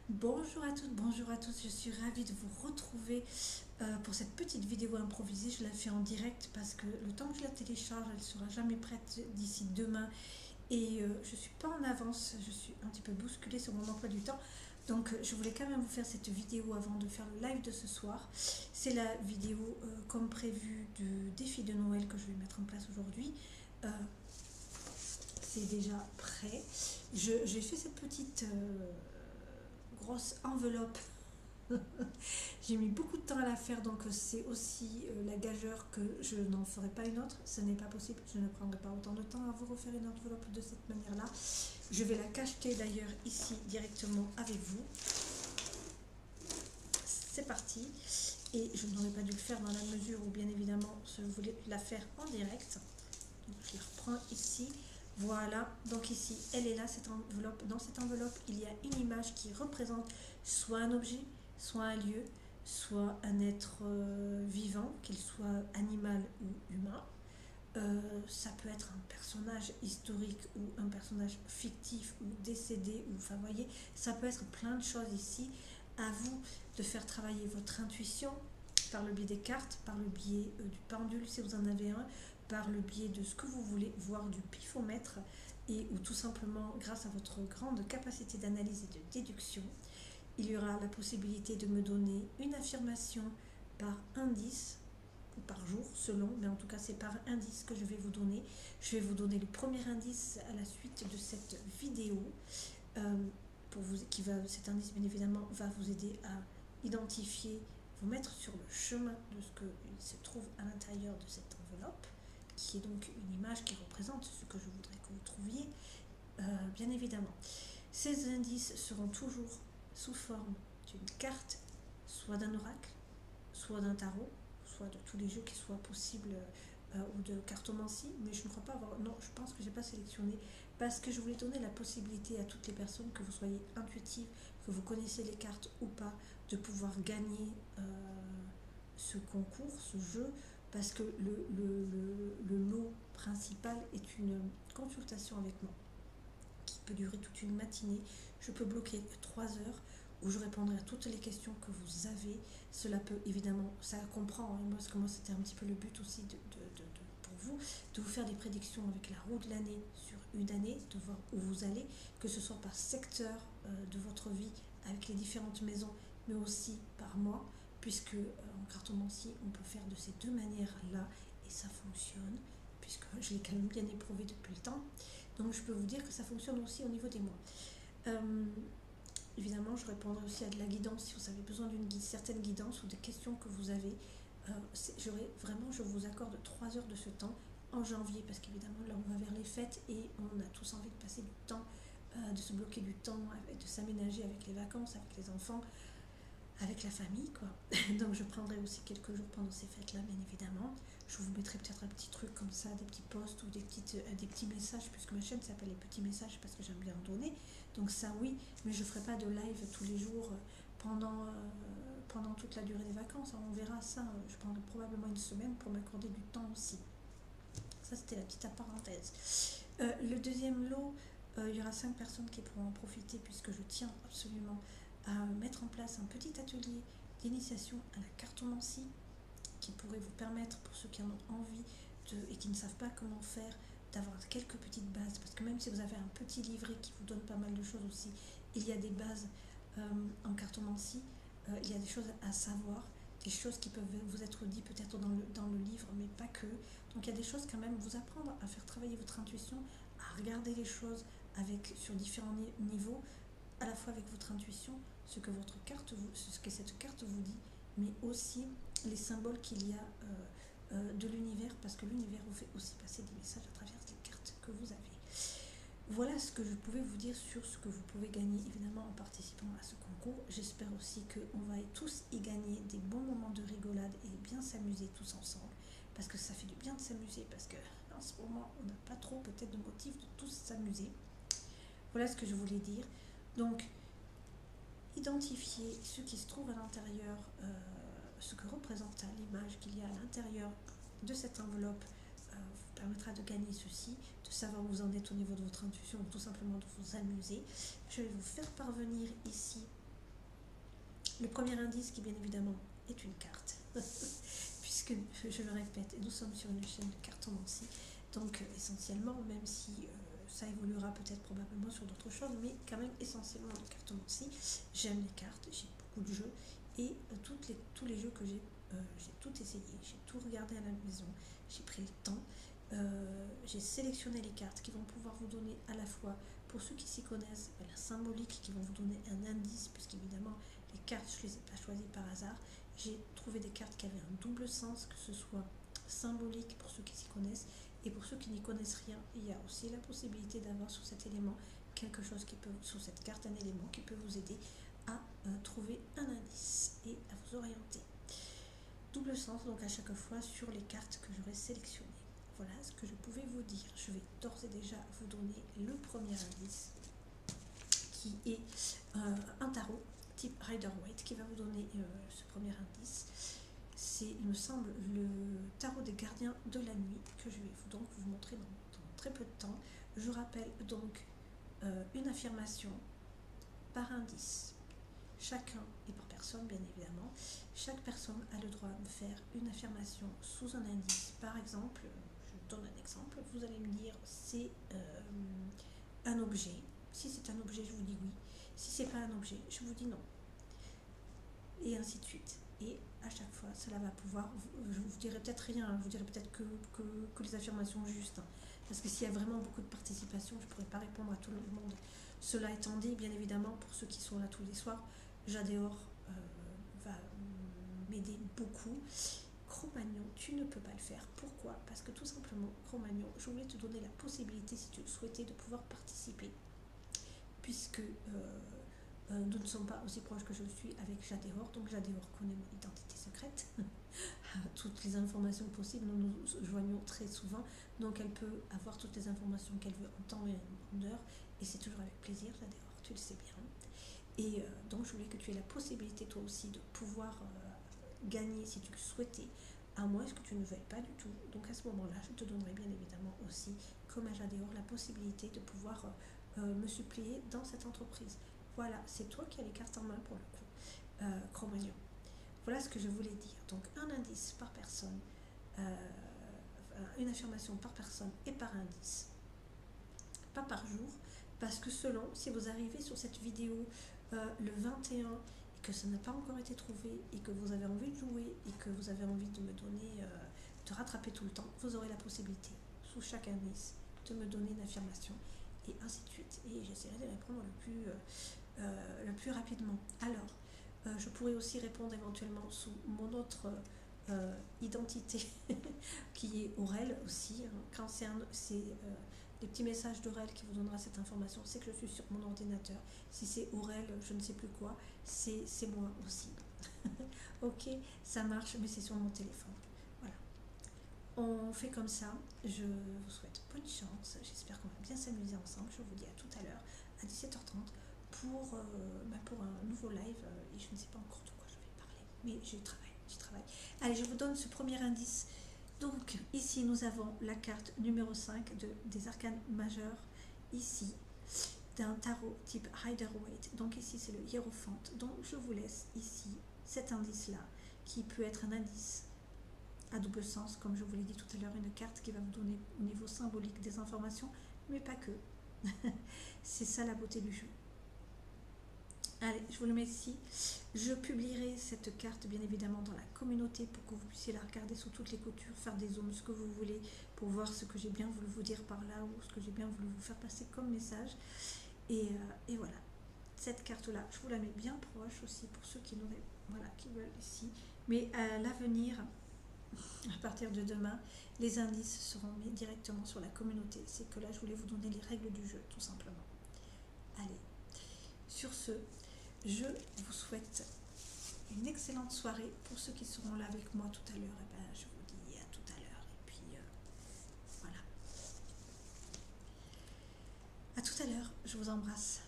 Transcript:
Bonjour à toutes, bonjour à tous, je suis ravie de vous retrouver pour cette petite vidéo improvisée. Je la fais en direct parce que le temps que je la télécharge, elle ne sera jamais prête d'ici demain et je ne suis pas en avance, je suis un petit peu bousculée sur mon emploi du temps. Donc je voulais quand même vous faire cette vidéo avant de faire le live de ce soir. C'est la vidéo comme prévu du défi de Noël que je vais mettre en place aujourd'hui. Euh, c'est déjà prêt. J'ai fait cette petite grosse enveloppe. J'ai mis beaucoup de temps à la faire, donc c'est aussi la gageure que je n'en ferai pas une autre. Ce n'est pas possible, je ne prendrai pas autant de temps à vous refaire une enveloppe de cette manière-là. Je vais la cacheter d'ailleurs ici directement avec vous. C'est parti. Et je n'aurais pas dû le faire dans la mesure où bien évidemment je voulais la faire en direct. Donc je la reprends ici. Voilà, donc ici, elle est là, cette enveloppe. Dans cette enveloppe, il y a une image qui représente soit un objet, soit un lieu, soit un être vivant, qu'il soit animal ou humain. Ça peut être un personnage historique ou un personnage fictif ou décédé, ou enfin, voyez, ça peut être plein de choses ici. À vous de faire travailler votre intuition par le biais des cartes, par le biais du pendule si vous en avez un, par le biais de ce que vous voulez, voire du pifomètre, et ou tout simplement grâce à votre grande capacité d'analyse et de déduction. Il y aura la possibilité de me donner une affirmation par indice ou par jour selon, mais en tout cas c'est par indice que je vais vous donner. Je vais vous donner le premier indice à la suite de cette vidéo. Pour vous, cet indice bien évidemment va vous aider à identifier, vous mettre sur le chemin de ce qu'il se trouve à l'intérieur de cette enveloppe, qui est donc une image qui représente ce que je voudrais que vous trouviez, bien évidemment. Ces indices seront toujours sous forme d'une carte, soit d'un oracle, soit d'un tarot, soit de tous les jeux qui soient possibles, ou de cartomancie, mais je ne crois pas avoir, non, je pense que je n'ai pas sélectionné parce que je voulais donner la possibilité à toutes les personnes, que vous soyez intuitives, que vous connaissez les cartes ou pas, de pouvoir gagner ce concours, ce jeu, parce que le lot principal est une consultation avec moi qui peut durer toute une matinée. Je peux bloquer 3 heures où je répondrai à toutes les questions que vous avez. Cela peut évidemment, ça comprend, hein, parce que moi c'était un petit peu le but aussi pour vous, de vous faire des prédictions avec la roue de l'année sur une année, de voir où vous allez, que ce soit par secteur de votre vie avec les différentes maisons, mais aussi par mois, puisque en cartomancie on peut faire de ces deux manières-là et ça fonctionne, puisque je l'ai quand même bien éprouvé depuis le temps. Donc je peux vous dire que ça fonctionne aussi au niveau des mois. Évidemment, je répondrai aussi à de la guidance si vous avez besoin d'une certaine guidance ou des questions que vous avez. Je vous accorde 3 heures de ce temps en janvier, parce qu'évidemment là on va vers les fêtes et on a tous envie de passer du temps, de se bloquer du temps, de s'aménager avec les vacances, avec les enfants, avec la famille, quoi. Donc je prendrai aussi quelques jours pendant ces fêtes-là, bien évidemment. Je vous mettrai peut-être un petit truc comme ça, des petits posts ou des petits messages, puisque ma chaîne s'appelle les petits messages parce que j'aime bien en donner. Donc ça oui, mais je ne ferai pas de live tous les jours pendant toute la durée des vacances. On verra ça, je prendrai probablement une semaine pour m'accorder du temps aussi. Ça c'était la petite parenthèse. Le deuxième lot, il y aura 5 personnes qui pourront en profiter, puisque je tiens absolument à mettre en place un petit atelier d'initiation à la cartomancie qui pourrait vous permettre, pour ceux qui en ont envie et qui ne savent pas comment faire, d'avoir quelques petites bases, parce que même si vous avez un petit livret qui vous donne pas mal de choses aussi, il y a des bases en cartomancie, il y a des choses à savoir, des choses qui peuvent vous être dites peut-être dans le livre, mais pas que. Donc il y a des choses quand même, vous apprendre à faire travailler votre intuition, à regarder les choses sur différents niveaux, à la fois avec votre intuition, ce que cette carte vous dit, mais aussi les symboles qu'il y a de l'univers, parce que l'univers vous fait aussi passer des messages à travers les cartes que vous avez. Voilà ce que je pouvais vous dire sur ce que vous pouvez gagner, évidemment, en participant à ce concours. J'espère aussi qu'on va tous y gagner des bons moments de rigolade et bien s'amuser tous ensemble, parce que ça fait du bien de s'amuser, parce que en ce moment on n'a pas trop peut-être de motif de tous s'amuser. Voilà ce que je voulais dire. Donc identifier ce qui se trouve à l'intérieur, ce que représente l'image qu'il y a à l'intérieur de cette enveloppe, vous permettra de gagner ceci, de savoir où vous en êtes au niveau de votre intuition, ou tout simplement de vous amuser. Je vais vous faire parvenir ici Le premier indice qui bien évidemment est une carte, puisque je le répète, nous sommes sur une chaîne de cartomancie, donc essentiellement, même si ça évoluera peut-être probablement sur d'autres choses, mais quand même essentiellement de cartomancie. J'aime les cartes, j'ai beaucoup de jeux, et tous les jeux que j'ai tout essayé, j'ai tout regardé à la maison, j'ai pris le temps, j'ai sélectionné les cartes qui vont pouvoir vous donner à la fois, pour ceux qui s'y connaissent, la symbolique, qui vont vous donner un indice, puisqu'évidemment les cartes je ne les ai pas choisies par hasard, j'ai trouvé des cartes qui avaient un double sens, que ce soit symbolique pour ceux qui s'y connaissent, et pour ceux qui n'y connaissent rien, il y a aussi la possibilité d'avoir sur cet élément quelque chose qui peut, sur cette carte, un élément qui peut vous aider à trouver un indice et à vous orienter. Double sens donc à chaque fois sur les cartes que j'aurai sélectionnées. Voilà ce que je pouvais vous dire. Je vais d'ores et déjà vous donner le premier indice qui est un tarot type Rider-Waite qui va vous donner ce premier indice. C'est, il me semble, le tarot des gardiens de la nuit que je vais donc vous montrer dans très peu de temps. Je rappelle donc une affirmation par indice. Chacun et par personne bien évidemment. Chaque personne a le droit de faire une affirmation sous un indice. Par exemple, je donne un exemple, vous allez me dire c'est un objet. Si c'est un objet, je vous dis oui. Si c'est pas un objet, je vous dis non. Et ainsi de suite. Et à chaque fois, cela va pouvoir, je vous dirai peut-être rien, je vous dirai peut-être que les affirmations justes. Parce que s'il y a vraiment beaucoup de participation, je ne pourrais pas répondre à tout le monde. Cela étant dit, bien évidemment, pour ceux qui sont là tous les soirs, Jadéor va m'aider beaucoup. Cro-Magnon, tu ne peux pas le faire. Pourquoi? Parce que tout simplement, Cro-Magnon, je voulais te donner la possibilité, si tu le souhaitais, de pouvoir participer. Puisque nous ne sommes pas aussi proches que je le suis avec Jadéor. Donc Jadéor connaît mon identité secrète. Toutes les informations possibles, nous nous joignons très souvent. Donc elle peut avoir toutes les informations qu'elle veut en temps et en heure. Et c'est toujours avec plaisir, Jadéor, tu le sais bien. Et donc je voulais que tu aies la possibilité toi aussi de pouvoir gagner si tu le souhaitais, à moins que tu ne veuilles pas du tout. Donc à ce moment-là, je te donnerai bien évidemment aussi, comme à Jadéor, la possibilité de pouvoir me suppléer dans cette entreprise. Voilà, c'est toi qui as les cartes en main pour le coup, Cro-Magnon. Voilà ce que je voulais dire. Donc un indice par personne, une affirmation par personne et par indice, pas par jour, parce que selon, si vous arrivez sur cette vidéo le 21 et que ça n'a pas encore été trouvé et que vous avez envie de jouer et que vous avez envie de me donner, de rattraper tout le temps, vous aurez la possibilité, sous chaque indice, de me donner une affirmation et ainsi de suite. Et j'essaierai de répondre le plus rapidement. Alors, je pourrais aussi répondre éventuellement sous mon autre identité qui est Aurel aussi. Quand c'est des petits messages d'Aurel qui vous donnera cette information, c'est que je suis sur mon ordinateur. Si c'est Aurel, je ne sais plus quoi, c'est moi aussi. Ok, ça marche, mais c'est sur mon téléphone. Voilà. On fait comme ça. Je vous souhaite bonne chance. J'espère qu'on va bien s'amuser ensemble. Je vous dis à tout à l'heure, à 17h30, pour un nouveau live. Et je ne sais pas encore de quoi je vais parler, mais j'y travaille. Allez, je vous donne ce premier indice. Donc ici nous avons la carte numéro 5 des arcanes majeurs, ici d'un tarot type Rider-Waite. Donc ici c'est le Hiérophant. Donc je vous laisse ici cet indice là qui peut être un indice à double sens, comme je vous l'ai dit tout à l'heure, une carte qui va vous donner au niveau symbolique des informations, mais pas que. C'est ça la beauté du jeu. Allez, je vous le mets ici. Je publierai cette carte bien évidemment dans la communauté pour que vous puissiez la regarder sous toutes les coutures, faire des zooms, ce que vous voulez, pour voir ce que j'ai bien voulu vous dire par là ou ce que j'ai bien voulu vous faire passer comme message. Et voilà, cette carte-là, je vous la mets bien proche aussi pour ceux qui n'auraient, voilà, qui veulent ici. Mais à l'avenir, à partir de demain, les indices seront mis directement sur la communauté. C'est que là, je voulais vous donner les règles du jeu, tout simplement. Allez, sur ce, je vous souhaite une excellente soirée. Pour ceux qui seront là avec moi tout à l'heure, eh ben, je vous dis à tout à l'heure. Et puis, voilà. À tout à l'heure, je vous embrasse.